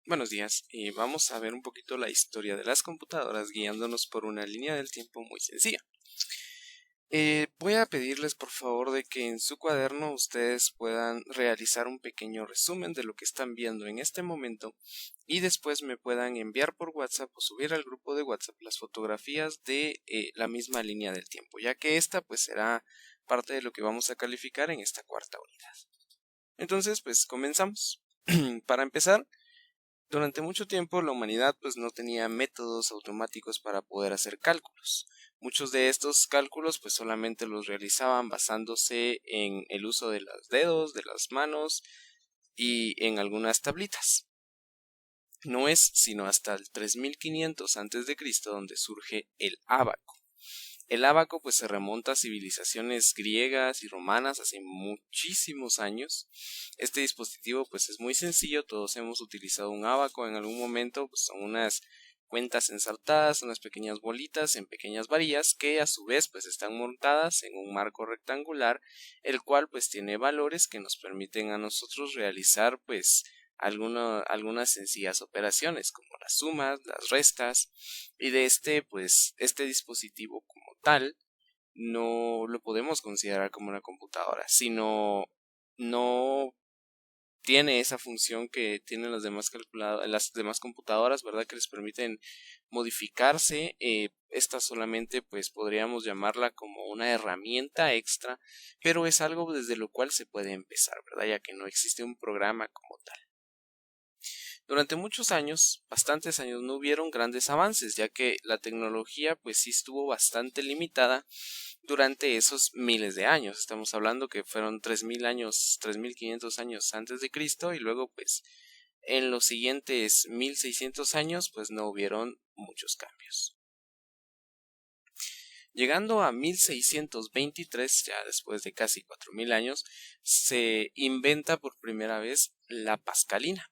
Buenos días, y vamos a ver un poquito la historia de las computadoras guiándonos por una línea del tiempo muy sencilla. Voy a pedirles por favor de que en su cuaderno ustedes puedan realizar un pequeño resumen de lo que están viendo en este momento y después me puedan enviar por WhatsApp o subir al grupo de WhatsApp las fotografías de la misma línea del tiempo, ya que esta pues será parte de lo que vamos a calificar en esta cuarta unidad. Entonces pues comenzamos. Para empezar, durante mucho tiempo la humanidad pues no tenía métodos automáticos para poder hacer cálculos. Muchos de estos cálculos pues solamente los realizaban basándose en el uso de los dedos, de las manos y en algunas tablitas. No es sino hasta el 3500 a.C. donde surge el ábaco. El ábaco pues se remonta a civilizaciones griegas y romanas hace muchísimos años. Este dispositivo pues es muy sencillo, todos hemos utilizado un ábaco en algún momento, pues son unas cuentas ensartadas, unas pequeñas bolitas en pequeñas varillas que a su vez pues están montadas en un marco rectangular, el cual pues tiene valores que nos permiten a nosotros realizar pues algunas sencillas operaciones como las sumas, las restas y de este dispositivo como tal no lo podemos considerar como una computadora, sino no tiene esa función que tienen las demás computadoras, ¿verdad? Que les permiten modificarse. Esta solamente, pues, podríamos llamarla como una herramienta extra, pero es algo desde lo cual se puede empezar, ¿verdad? Ya que no existe un programa como tal. Durante muchos años, bastantes años, no hubieron grandes avances, ya que la tecnología pues sí estuvo bastante limitada durante esos miles de años. Estamos hablando que fueron 3000 años, 3500 años antes de Cristo y luego pues en los siguientes 1600 años pues no hubieron muchos cambios. Llegando a 1623, ya después de casi 4000 años, se inventa por primera vez la pascalina.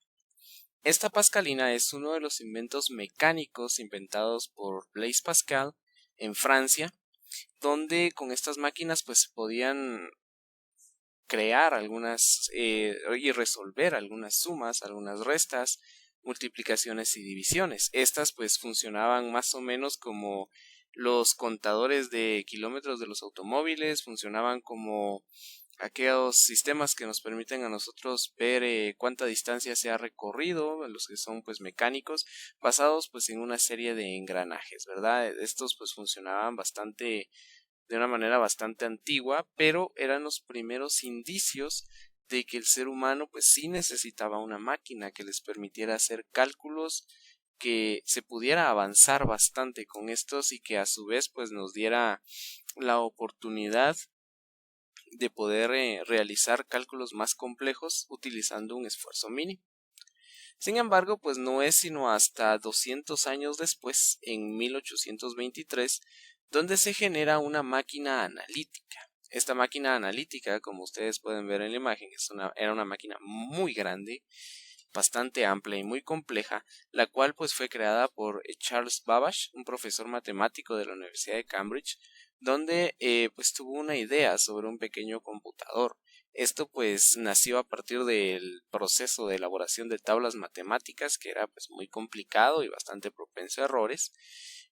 Esta pascalina es uno de los inventos mecánicos inventados por Blaise Pascal en Francia, donde con estas máquinas pues se podían crear algunas y resolver algunas sumas, algunas restas, multiplicaciones y divisiones. Estas pues funcionaban más o menos como los contadores de kilómetros de los automóviles, funcionaban como aquellos sistemas que nos permiten a nosotros ver cuánta distancia se ha recorrido, los que son pues mecánicos, basados pues en una serie de engranajes, ¿verdad? Estos pues funcionaban de una manera bastante antigua, pero eran los primeros indicios de que el ser humano pues sí necesitaba una máquina que les permitiera hacer cálculos, que se pudiera avanzar bastante con estos y que a su vez pues nos diera la oportunidad de poder realizar cálculos más complejos utilizando un esfuerzo mínimo. Sin embargo, pues no es sino hasta 200 años después, en 1823, donde se genera una máquina analítica. Esta máquina analítica, como ustedes pueden ver en la imagen, era una máquina muy grande, bastante amplia y muy compleja, la cual pues fue creada por Charles Babbage, un profesor matemático de la Universidad de Cambridge, donde pues tuvo una idea sobre un pequeño computador. Esto pues nació a partir del proceso de elaboración de tablas matemáticas, que era pues muy complicado y bastante propenso a errores.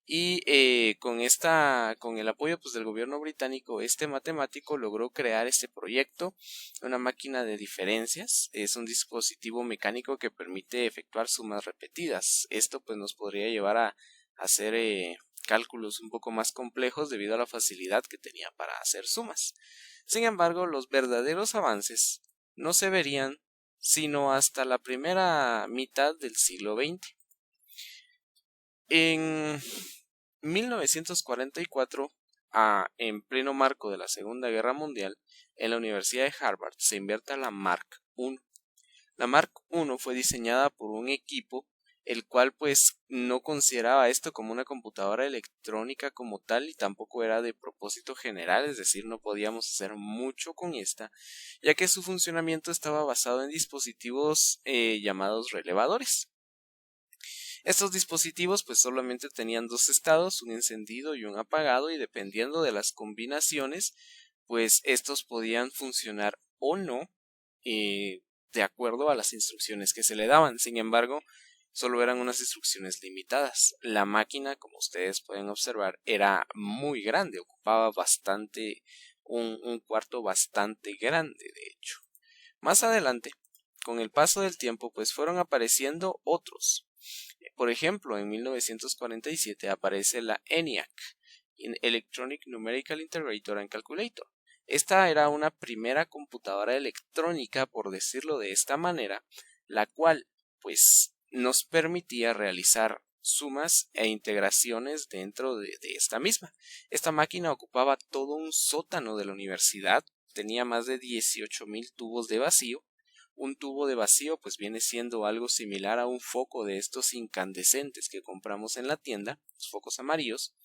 Y con el apoyo pues del gobierno británico, este matemático logró crear este proyecto, una máquina de diferencias. Es un dispositivo mecánico que permite efectuar sumas repetidas. Esto pues nos podría llevar a hacer cálculos un poco más complejos debido a la facilidad que tenía para hacer sumas. Sin embargo, los verdaderos avances no se verían sino hasta la primera mitad del siglo XX. En 1944, en pleno marco de la Segunda Guerra Mundial, en la Universidad de Harvard se inventa la Mark I. La Mark I fue diseñada por un equipo el cual pues no consideraba esto como una computadora electrónica como tal y tampoco era de propósito general, es decir, no podíamos hacer mucho con esta, ya que su funcionamiento estaba basado en dispositivos llamados relevadores. Estos dispositivos pues solamente tenían dos estados, un encendido y un apagado, y dependiendo de las combinaciones pues estos podían funcionar o no de acuerdo a las instrucciones que se le daban. Sin embargo, solo eran unas instrucciones limitadas. La máquina, como ustedes pueden observar, era muy grande, ocupaba bastante, un cuarto bastante grande, de hecho. Más adelante, con el paso del tiempo, pues fueron apareciendo otros. Por ejemplo, en 1947 aparece la ENIAC, Electronic Numerical Integrator and Calculator. Esta era una primera computadora electrónica, por decirlo de esta manera, la cual pues nos permitía realizar sumas e integraciones dentro de esta misma. Esta máquina ocupaba todo un sótano de la universidad, tenía más de 18,000 tubos de vacío. Un tubo de vacío pues viene siendo algo similar a un foco de estos incandescentes que compramos en la tienda, los focos amarillos.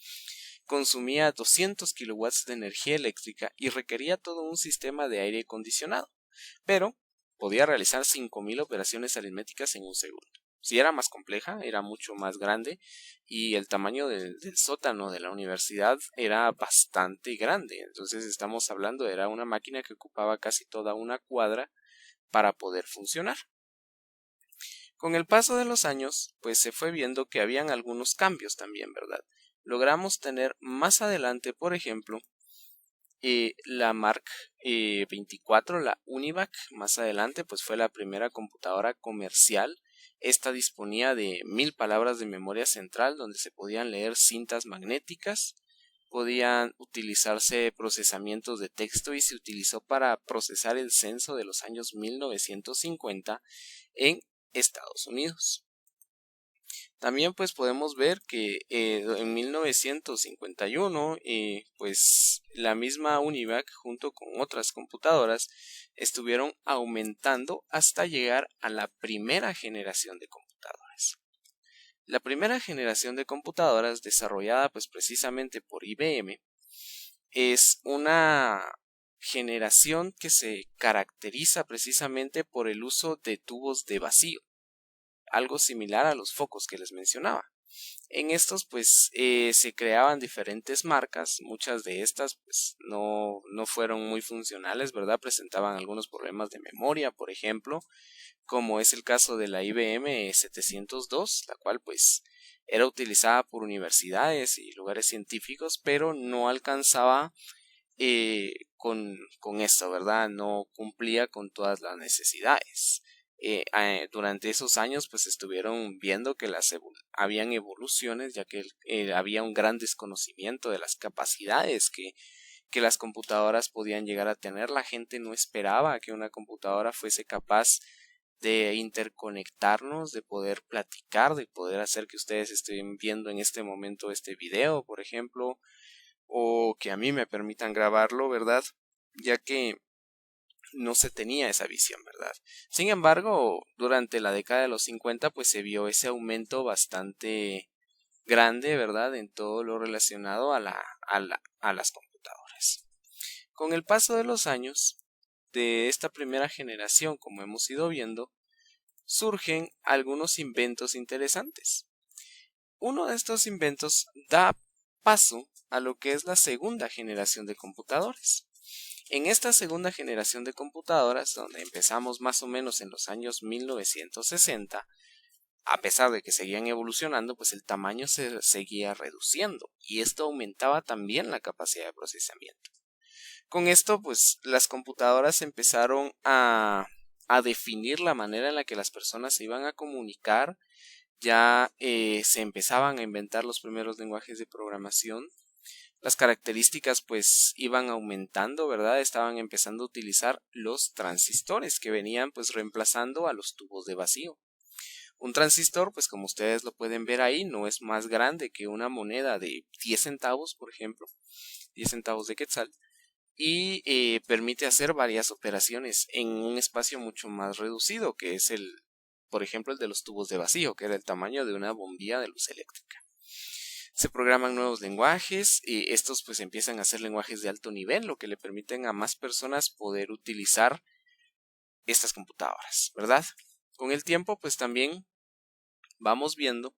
Consumía 200 kilowatts de energía eléctrica y requería todo un sistema de aire acondicionado, pero podía realizar 5,000 operaciones aritméticas en un segundo. Si era más compleja, era mucho más grande y el tamaño del sótano de la universidad era bastante grande. Entonces estamos hablando, era una máquina que ocupaba casi toda una cuadra para poder funcionar. Con el paso de los años, pues se fue viendo que habían algunos cambios también, ¿verdad? Logramos tener más adelante, por ejemplo, la Mark 24, la Univac. Más adelante, pues fue la primera computadora comercial. Esta disponía de 1000 palabras de memoria central, donde se podían leer cintas magnéticas. Podían utilizarse procesamientos de texto y se utilizó para procesar el censo de los años 1950 en Estados Unidos. También pues podemos ver que en 1951 pues la misma UNIVAC junto con otras computadoras estuvieron aumentando hasta llegar a la primera generación de computadoras. La primera generación de computadoras desarrollada pues precisamente por IBM es una generación que se caracteriza precisamente por el uso de tubos de vacío, algo similar a los focos que les mencionaba. En estos pues se creaban diferentes marcas, muchas de estas pues no fueron muy funcionales, ¿verdad? Presentaban algunos problemas de memoria, por ejemplo, como es el caso de la IBM 702, la cual pues era utilizada por universidades y lugares científicos, pero no alcanzaba con esto, ¿verdad? No cumplía con todas las necesidades. Durante esos años pues estuvieron viendo que habían evoluciones, ya que había un gran desconocimiento de las capacidades que las computadoras podían llegar a tener. La gente no esperaba que una computadora fuese capaz de interconectarnos, de poder platicar, de poder hacer que ustedes estén viendo en este momento este video, por ejemplo, o que a mí me permitan grabarlo, ¿verdad? Ya que no se tenía esa visión, ¿verdad? Sin embargo, durante la década de los 50 pues se vio ese aumento bastante grande, ¿verdad? En todo lo relacionado a las computadoras. Con el paso de los años de esta primera generación, como hemos ido viendo, surgen algunos inventos interesantes. Uno de estos inventos da paso a lo que es la segunda generación de computadores. En esta segunda generación de computadoras, donde empezamos más o menos en los años 1960, a pesar de que seguían evolucionando, pues el tamaño se seguía reduciendo y esto aumentaba también la capacidad de procesamiento. Con esto, pues las computadoras empezaron a definir la manera en la que las personas se iban a comunicar. Ya se empezaban a inventar los primeros lenguajes de programación. Las características pues iban aumentando, ¿verdad? Estaban empezando a utilizar los transistores que venían pues reemplazando a los tubos de vacío. Un transistor, pues como ustedes lo pueden ver ahí, no es más grande que una moneda de 10 centavos, por ejemplo, 10 centavos de quetzal, y permite hacer varias operaciones en un espacio mucho más reducido, que es por ejemplo, el de los tubos de vacío, que era el tamaño de una bombilla de luz eléctrica. Se programan nuevos lenguajes y estos pues empiezan a ser lenguajes de alto nivel, lo que le permiten a más personas poder utilizar estas computadoras, ¿verdad? Con el tiempo pues también vamos viendo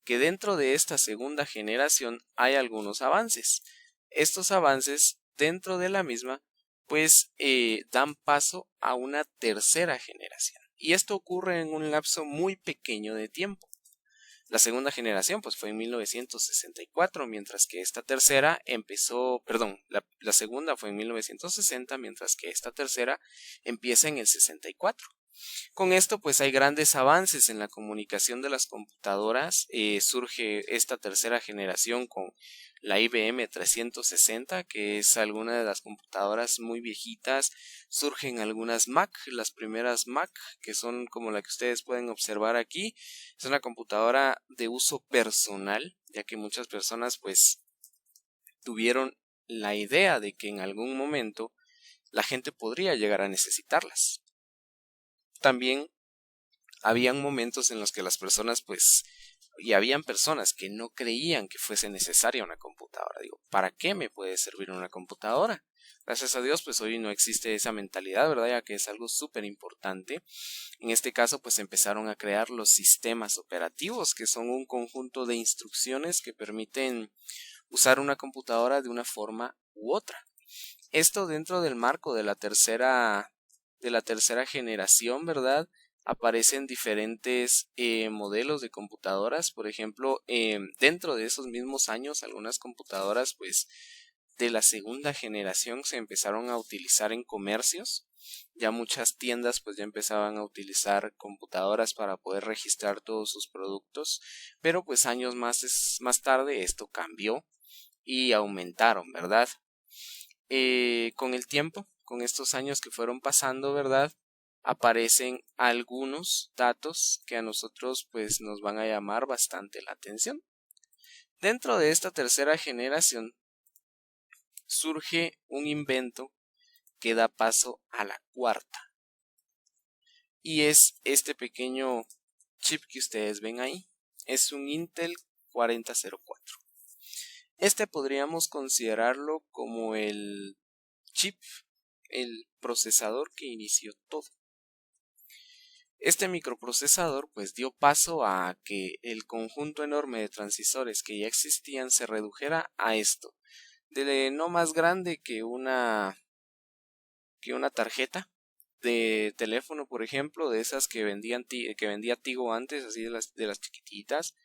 que dentro de esta segunda generación hay algunos avances. Estos avances dentro de la misma pues dan paso a una tercera generación. Y esto ocurre en un lapso muy pequeño de tiempo. La segunda generación pues fue en 1964, mientras que esta tercera la segunda fue en 1960, mientras que esta tercera empieza en el 64. Con esto pues hay grandes avances en la comunicación de las computadoras. Surge esta tercera generación con la IBM 360, que es alguna de las computadoras muy viejitas. Surgen algunas Mac, las primeras Mac, que son como la que ustedes pueden observar aquí. Es una computadora de uso personal, ya que muchas personas pues tuvieron la idea de que en algún momento la gente podría llegar a necesitarlas. También habían momentos en los que las personas y habían personas que no creían que fuese necesaria una computadora. Digo, ¿para qué me puede servir una computadora? Gracias a Dios, pues hoy no existe esa mentalidad, ¿verdad? Ya que es algo súper importante. En este caso, pues empezaron a crear los sistemas operativos, que son un conjunto de instrucciones que permiten usar una computadora de una forma u otra. Esto dentro del marco de la tercera generación, ¿verdad? Aparecen diferentes modelos de computadoras. Por ejemplo, dentro de esos mismos años, algunas computadoras pues de la segunda generación se empezaron a utilizar en comercios. Ya muchas tiendas pues ya empezaban a utilizar computadoras para poder registrar todos sus productos, pero pues años más tarde esto cambió y aumentaron, ¿verdad? Con el tiempo, con estos años que fueron pasando, ¿verdad? Aparecen algunos datos que a nosotros pues nos van a llamar bastante la atención. Dentro de esta tercera generación surge un invento que da paso a la cuarta. Y es este pequeño chip que ustedes ven ahí. Es un Intel 4004. Este podríamos considerarlo como el chip, el procesador que inició todo. Este microprocesador pues dio paso a que el conjunto enorme de transistores que ya existían se redujera a esto, de no más grande que una tarjeta de teléfono, por ejemplo, de esas que vendía Tigo antes, así de las chiquititas.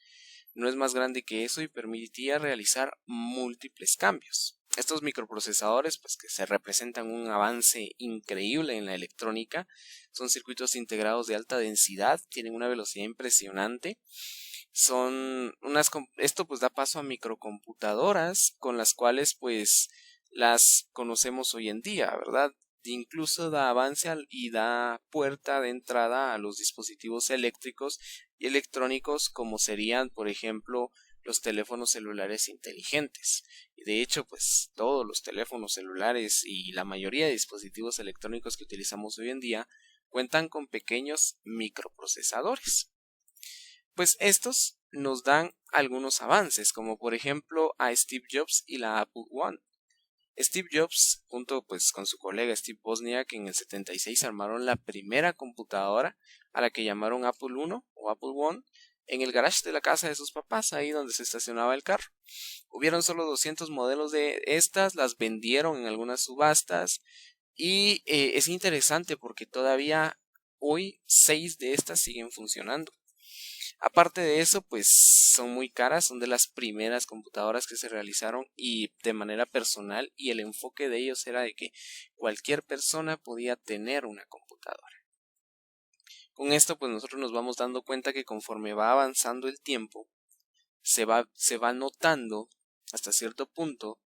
No es más grande que eso y permitía realizar múltiples cambios. Estos microprocesadores, pues que se representan un avance increíble en la electrónica, son circuitos integrados de alta densidad, tienen una velocidad impresionante. Esto pues da paso a microcomputadoras con las cuales pues las conocemos hoy en día, ¿verdad? Incluso da avance y da puerta de entrada a los dispositivos eléctricos y electrónicos como serían, por ejemplo, los teléfonos celulares inteligentes. Y de hecho, pues todos los teléfonos celulares y la mayoría de dispositivos electrónicos que utilizamos hoy en día cuentan con pequeños microprocesadores. Pues estos nos dan algunos avances, como por ejemplo a Steve Jobs y la Apple One. Steve Jobs, junto pues con su colega Steve Wozniak, en el 76 armaron la primera computadora, a la que llamaron Apple I o Apple One, en el garage de la casa de sus papás, ahí donde se estacionaba el carro. Hubieron solo 200 modelos de estas, las vendieron en algunas subastas y es interesante porque todavía hoy 6 de estas siguen funcionando. Aparte de eso, pues son muy caras, son de las primeras computadoras que se realizaron y de manera personal, y el enfoque de ellos era de que cualquier persona podía tener una computadora. Con esto pues nosotros nos vamos dando cuenta que conforme va avanzando el tiempo, se va notando hasta cierto punto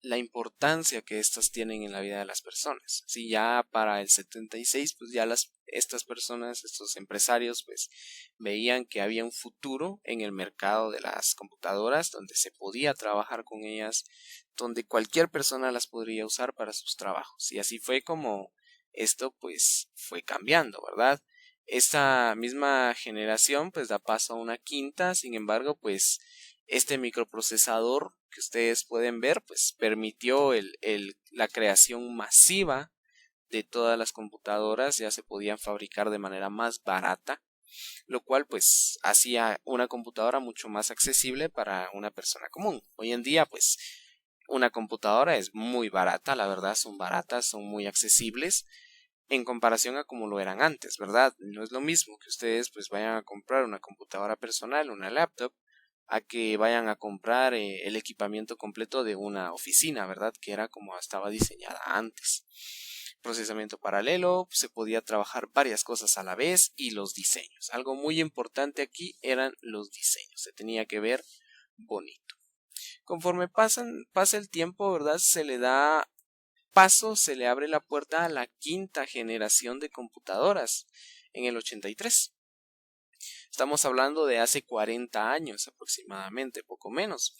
la importancia que estas tienen en la vida de las personas. Si ya para el 76, pues ya estas personas, estos empresarios, pues veían que había un futuro en el mercado de las computadoras, donde se podía trabajar con ellas, donde cualquier persona las podría usar para sus trabajos. Y así fue como esto pues fue cambiando, ¿verdad? Esta misma generación pues da paso a una quinta, sin embargo pues este microprocesador que ustedes pueden ver pues permitió la creación masiva de todas las computadoras. Ya se podían fabricar de manera más barata, lo cual pues hacía una computadora mucho más accesible para una persona común. Hoy en día pues una computadora es muy barata, la verdad son baratas, son muy accesibles, en comparación a como lo eran antes, ¿verdad? No es lo mismo que ustedes pues vayan a comprar una computadora personal, una laptop, a que vayan a comprar el equipamiento completo de una oficina, ¿verdad? Que era como estaba diseñada antes. Procesamiento paralelo, se podía trabajar varias cosas a la vez y los diseños. Algo muy importante aquí eran los diseños, se tenía que ver bonito. Conforme pasa el tiempo, ¿verdad? Se le da paso, se le abre la puerta a la quinta generación de computadoras en el 83. Estamos hablando de hace 40 años aproximadamente, poco menos.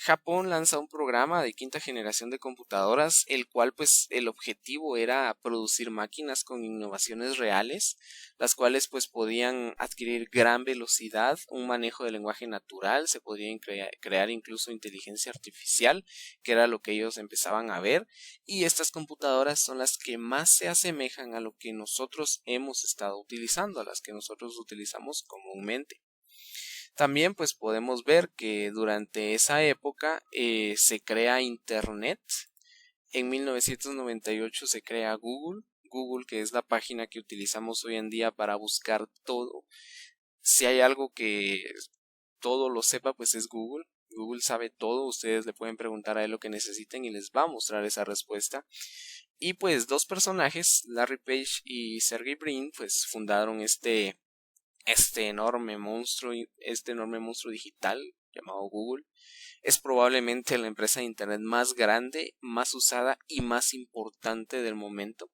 Japón lanza un programa de quinta generación de computadoras, el cual pues el objetivo era producir máquinas con innovaciones reales, las cuales pues podían adquirir gran velocidad, un manejo de lenguaje natural, se podían crear incluso inteligencia artificial, que era lo que ellos empezaban a ver, y estas computadoras son las que más se asemejan a lo que nosotros hemos estado utilizando, a las que nosotros utilizamos comúnmente. También pues podemos ver que durante esa época se crea Internet. En 1998 se crea Google. Google, que es la página que utilizamos hoy en día para buscar todo. Si hay algo que todo lo sepa, pues es Google. Google sabe todo. Ustedes le pueden preguntar a él lo que necesiten y les va a mostrar esa respuesta. Y pues dos personajes, Larry Page y Sergey Brin, pues fundaron este enorme monstruo digital llamado Google. Es probablemente la empresa de internet más grande, más usada y más importante del momento.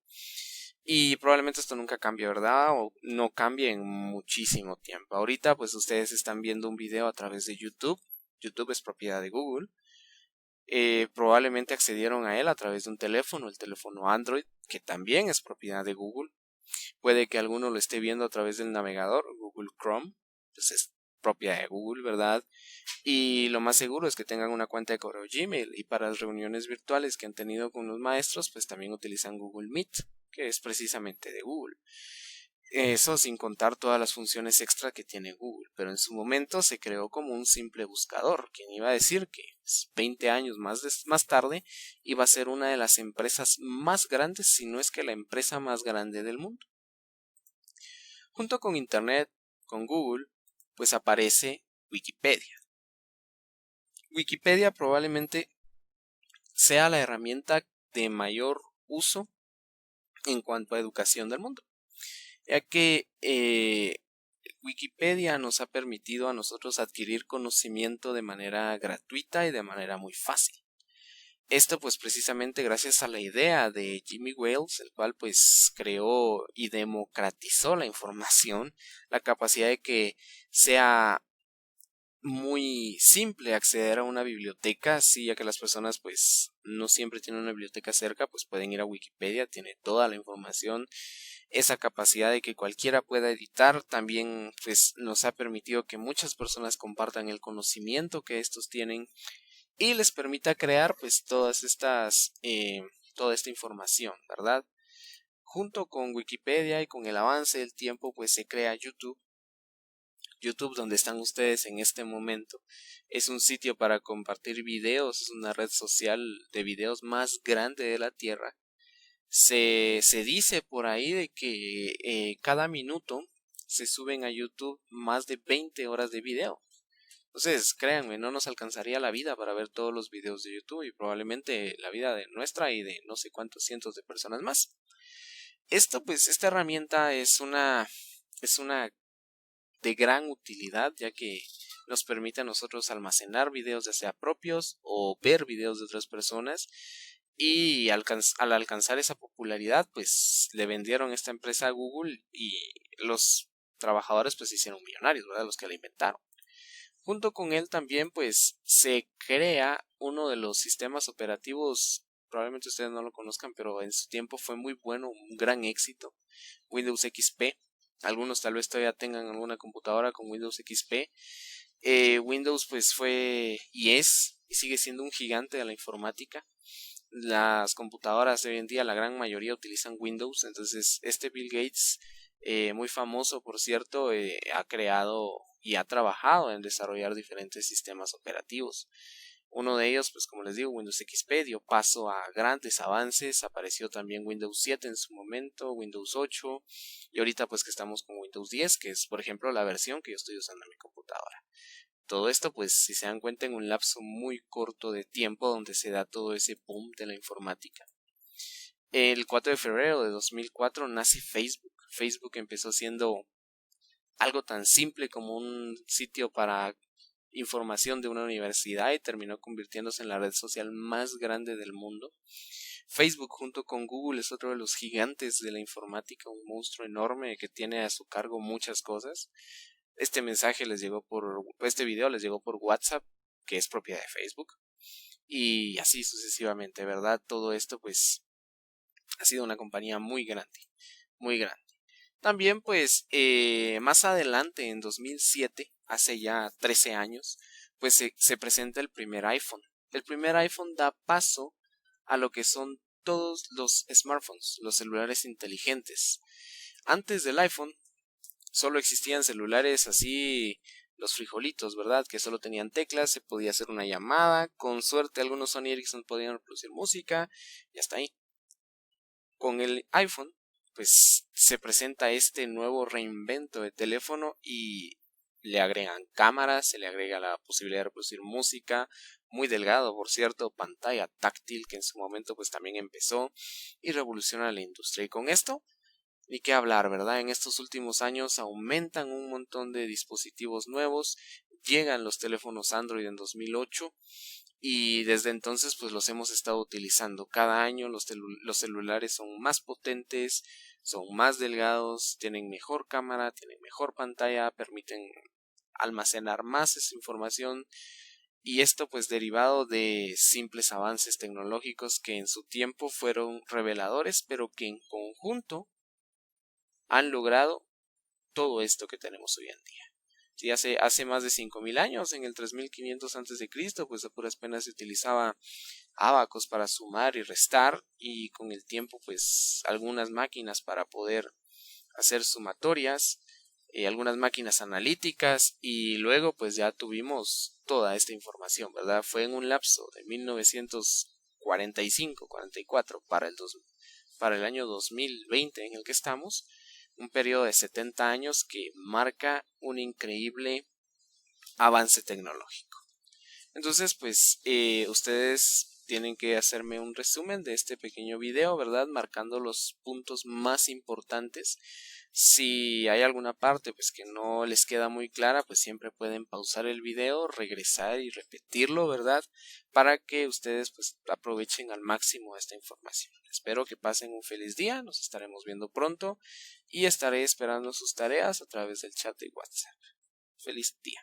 Y probablemente esto nunca cambie, ¿verdad? O no cambie en muchísimo tiempo. Ahorita pues ustedes están viendo un video a través de YouTube. YouTube es propiedad de Google. Probablemente accedieron a él a través de un teléfono, el teléfono Android, que también es propiedad de Google. Puede que alguno lo esté viendo a través del navegador, Google Chrome, pues es propia de Google, ¿verdad? Y lo más seguro es que tengan una cuenta de correo Gmail, y para las reuniones virtuales que han tenido con los maestros, pues también utilizan Google Meet, que es precisamente de Google. Eso sin contar todas las funciones extra que tiene Google, pero en su momento se creó como un simple buscador. Quien iba a decir que 20 años más tarde iba a ser una de las empresas más grandes, si no es que la empresa más grande del mundo. Junto con Internet, con Google, pues aparece Wikipedia. Wikipedia probablemente sea la herramienta de mayor uso en cuanto a educación del mundo, ya que Wikipedia nos ha permitido a nosotros adquirir conocimiento de manera gratuita y de manera muy fácil. Esto pues precisamente gracias a la idea de Jimmy Wales, el cual pues creó y democratizó la información, la capacidad de que sea muy simple acceder a una biblioteca, sí, ya que las personas pues no siempre tienen una biblioteca cerca, pues pueden ir a Wikipedia, tiene toda la información. Esa capacidad de que cualquiera pueda editar también pues nos ha permitido que muchas personas compartan el conocimiento que estos tienen y les permita crear pues toda esta información, ¿verdad? Junto con Wikipedia y con el avance del tiempo pues se crea YouTube. YouTube, donde están ustedes en este momento, es un sitio para compartir videos, es una red social de videos más grande de la Tierra. Se dice por ahí de que cada minuto se suben a YouTube más de 20 horas de video. Entonces, créanme, no nos alcanzaría la vida para ver todos los videos de YouTube y probablemente la vida de nuestra y de no sé cuántos cientos de personas más. Esta herramienta es una de gran utilidad, ya que nos permite a nosotros almacenar videos ya sea propios o ver videos de otras personas, y al alcanzar esa popularidad pues le vendieron esta empresa a Google y los trabajadores pues se hicieron millonarios, ¿verdad? Los que la inventaron. Junto con él también pues se crea uno de los sistemas operativos, probablemente ustedes no lo conozcan, pero en su tiempo fue muy bueno, un gran éxito, Windows XP. Algunos tal vez todavía tengan alguna computadora con Windows XP. Windows pues fue y es y sigue siendo un gigante de la informática. Las computadoras de hoy en día, la gran mayoría utilizan Windows. Entonces Bill Gates, muy famoso por cierto, ha creado y ha trabajado en desarrollar diferentes sistemas operativos. Uno de ellos, pues como les digo, Windows XP dio paso a grandes avances, apareció también Windows 7 en su momento, Windows 8 y ahorita pues que estamos con Windows 10, que es por ejemplo la versión que yo estoy usando en mi computadora. Todo esto pues si se dan cuenta en un lapso muy corto de tiempo donde se da todo ese boom de la informática. El 4 de febrero de 2004 nace Facebook. Facebook empezó siendo algo tan simple como un sitio para información de una universidad y terminó convirtiéndose en la red social más grande del mundo. Facebook junto con Google es otro de los gigantes de la informática, un monstruo enorme que tiene a su cargo muchas cosas. Este video les llegó por WhatsApp, que es propiedad de Facebook, y así sucesivamente, ¿verdad? Todo esto pues ha sido una compañía muy grande, muy grande. También pues más adelante en 2007, hace ya 13 años, pues se presenta el primer iPhone. El primer iPhone da paso a lo que son todos los smartphones, los celulares inteligentes. Antes del iPhone solo existían celulares así, los frijolitos, ¿verdad? Que solo tenían teclas, se podía hacer una llamada, con suerte algunos Sony Ericsson podían reproducir música y hasta ahí. Con el iPhone pues se presenta este nuevo reinvento de teléfono y le agregan cámaras, se le agrega la posibilidad de reproducir música, muy delgado por cierto, pantalla táctil que en su momento pues también empezó y revoluciona la industria. Y con esto ni qué hablar, ¿verdad? En estos últimos años aumentan un montón de dispositivos nuevos, llegan los teléfonos Android en 2008 y desde entonces pues los hemos estado utilizando. Cada año los celulares son más potentes, son más delgados, tienen mejor cámara, tienen mejor pantalla, permiten almacenar más esa información y esto pues derivado de simples avances tecnológicos que en su tiempo fueron reveladores pero que en conjunto han logrado todo esto que tenemos hoy en día. Si hace más de 5000 años, en el 3500 a.C., pues a puras penas se utilizaba ábacos para sumar y restar y con el tiempo pues algunas máquinas para poder hacer sumatorias, algunas máquinas analíticas y luego pues ya tuvimos toda esta información, ¿verdad? Fue en un lapso de 1945-44 para el año 2020 en el que estamos, un periodo de 70 años que marca un increíble avance tecnológico. Entonces, pues ustedes tienen que hacerme un resumen de este pequeño video, ¿verdad? Marcando los puntos más importantes. Si hay alguna parte pues que no les queda muy clara, pues siempre pueden pausar el video, regresar y repetirlo, ¿verdad? Para que ustedes pues aprovechen al máximo esta información. Espero que pasen un feliz día, nos estaremos viendo pronto y estaré esperando sus tareas a través del chat de WhatsApp. Feliz día.